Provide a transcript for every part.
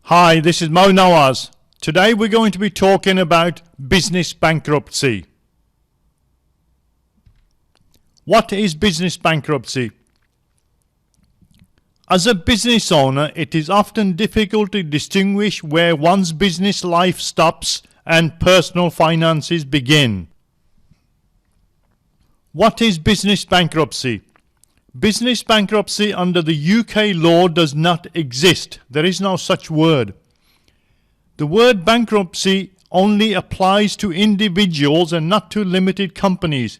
Hi, this is Mo Nawaz. Today we're going to be talking about business bankruptcy. What is business bankruptcy? As a business owner, it is often difficult to distinguish where one's business life stops and personal finances begin. What is business bankruptcy? Business bankruptcy under the UK law does not exist. There is no such word. The word bankruptcy only applies to individuals and not to limited companies.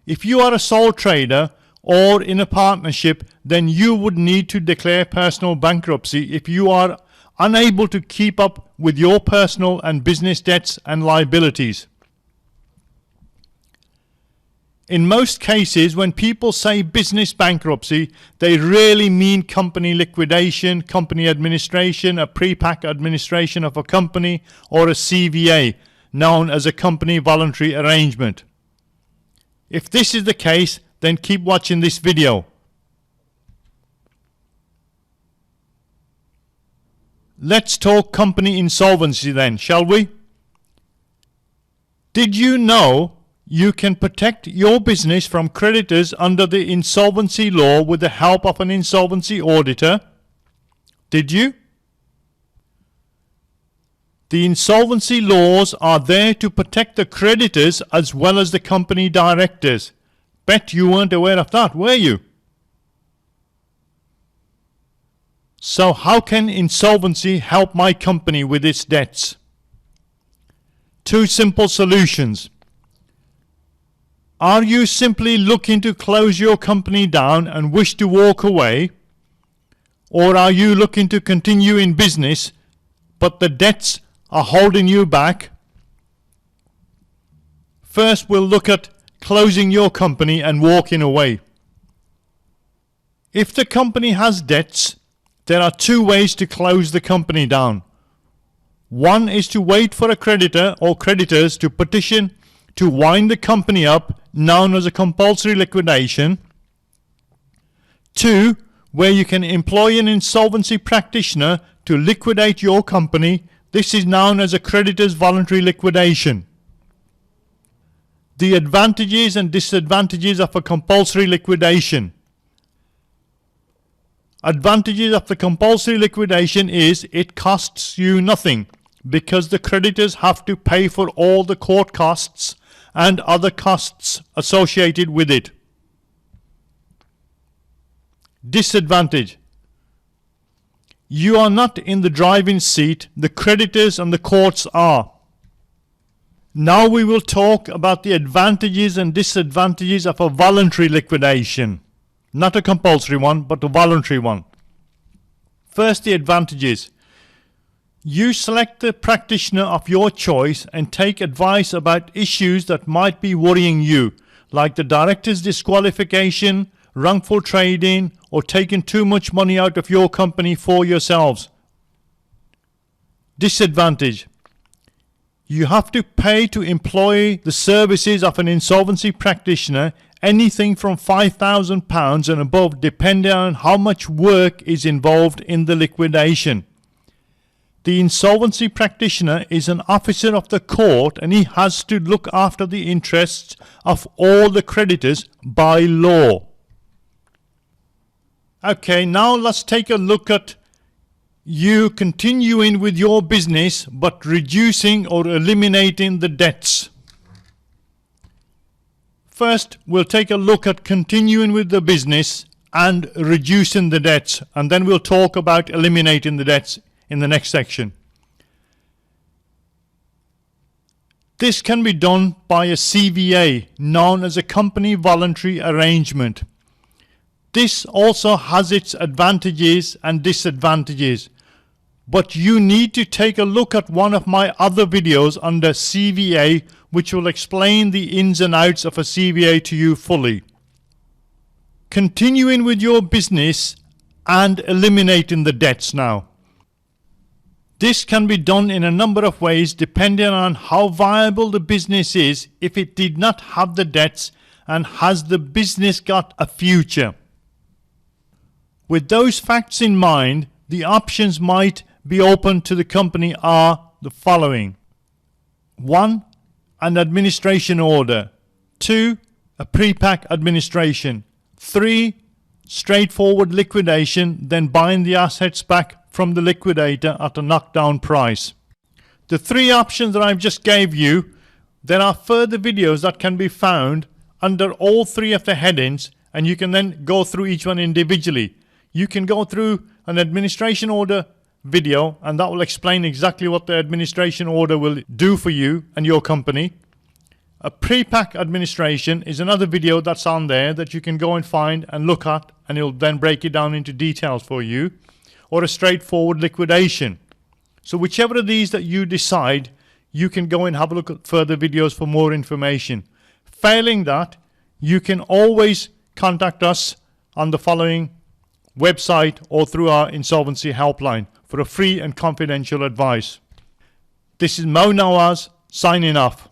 If you are a sole trader or in a partnership, then you would need to declare personal bankruptcy if you are unable to keep up with your personal and business debts and liabilities. In most cases, when people say business bankruptcy, they really mean company liquidation, company administration, a pre-pack administration of a company, or a CVA, known as a company voluntary arrangement. If this is the case, then keep watching this video. Let's talk company insolvency then, shall we? Did you know you can protect your business from creditors under the insolvency law with the help of an insolvency auditor? Did you? The insolvency laws are there to protect the creditors as well as the company directors. Bet you weren't aware of that, were you? So how can insolvency help my company with its debts? Two simple solutions. Are you simply looking to close your company down and wish to walk away? Or are you looking to continue in business, but the debts are holding you back? First, we'll look at closing your company and walking away. If the company has debts, there are two ways to close the company down. One is to wait for a creditor or creditors to petition to wind the company up, known as a compulsory liquidation. Two, where you can employ an insolvency practitioner to liquidate your company. This is known as a creditor's voluntary liquidation. The advantages and disadvantages of a compulsory liquidation. Advantages of the compulsory liquidation is it costs you nothing because the creditors have to pay for all the court costs and other costs associated with it. Disadvantage. You are not in the driving seat, the creditors and the courts are. Now we will talk about the advantages and disadvantages of a voluntary liquidation. Not a compulsory one, but a voluntary one. First, the advantages. You select the practitioner of your choice and take advice about issues that might be worrying you, like the director's disqualification, wrongful trading, or taking too much money out of your company for yourselves. Disadvantage. You have to pay to employ the services of an insolvency practitioner, anything from £5,000 and above, depending on how much work is involved in the liquidation. The insolvency practitioner is an officer of the court and he has to look after the interests of all the creditors by law. Okay, now let's take a look at you continuing with your business but reducing or eliminating the debts. First, we'll take a look at continuing with the business and reducing the debts, and then we'll talk about eliminating the debts in the next section. This can be done by a CVA, known as a company voluntary arrangement. This also has its advantages and disadvantages, but you need to take a look at one of my other videos under CVA, which will explain the ins and outs of a CVA to you fully. Continuing with your business and eliminating the debts now. This can be done in a number of ways depending on how viable the business is, if it did not have the debts, and has the business got a future. With those facts in mind, the options might be open to the company are the following: 1. An administration order. 2. A pre-pack administration. 3. Straightforward liquidation, then buying the assets back from the liquidator at a knockdown price. The 3 options that I've just gave you, there are further videos that can be found under all 3 of the headings, and you can then go through each one individually. You can go through an administration order video, and that will explain exactly what the administration order will do for you and your company. A pre-pack administration is another video that's on there that you can go and find and look at, and it'll then break it down into details for you. Or a straightforward liquidation. So whichever of these that you decide, you can go and have a look at further videos for more information. Failing that, you can always contact us on the following website or through our insolvency helpline for a free and confidential advice. This is Mo Nawaz signing off.